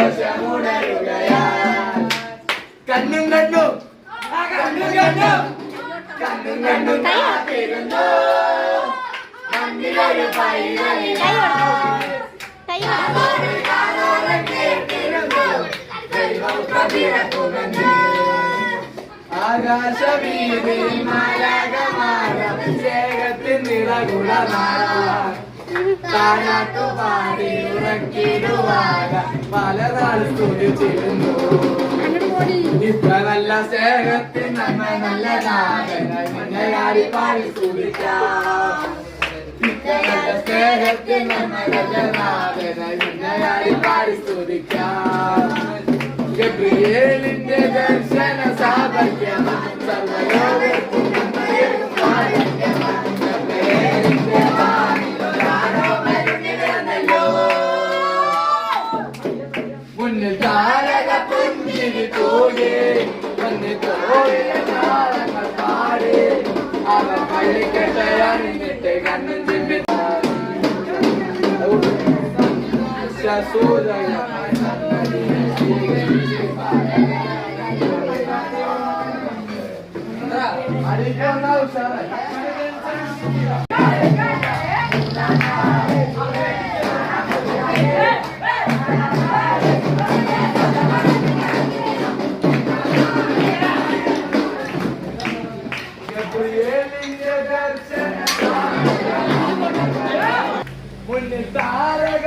സന്തോഷമുണരുകയാൽ കണ്ണും കണ്ണും കണ്ണും കണ്ണും കണ്ണും കണ്ണും കാത്തിരുന്നു മണ്ണിലൊരു ആകാശവീതിയിൽ മാലാകമാനം ചേകത്തിൽ നിറകുളമാറാൻ താനാട്ടു പാടി ഉറക്കിടുവാക പലനാൾ സ്തുതിച്ചിരുന്നു ഇത്ര നല്ല സ്നേഹത്തിൽ നമ്മ നല്ല നാഗനായി മഞ്ഞയാടി പാടി സ്തുതിക്കാം ഇത്ര നല്ല സ്നേഹത്തിൽ നമ്മ നല്ല നാഗനായി മഞ്ഞയാടി പാടി സ്തുതിക്കാം ഗബ്രിയേലിന്റെ ദർശന സാമർത്ഥ്യം സർവലോകത്തും മുന്നിൽ താരക പുഞ്ചിരി തൂകി മുന്നിൽ തോടികൾ പാടി അവർ കളിക്കട്ടെ അണിഞ്ഞിട്ട് കണ്ണും ചിമ്മി അടിക്കുന്ന ഉഷാറായി മുന്നിൽ താരക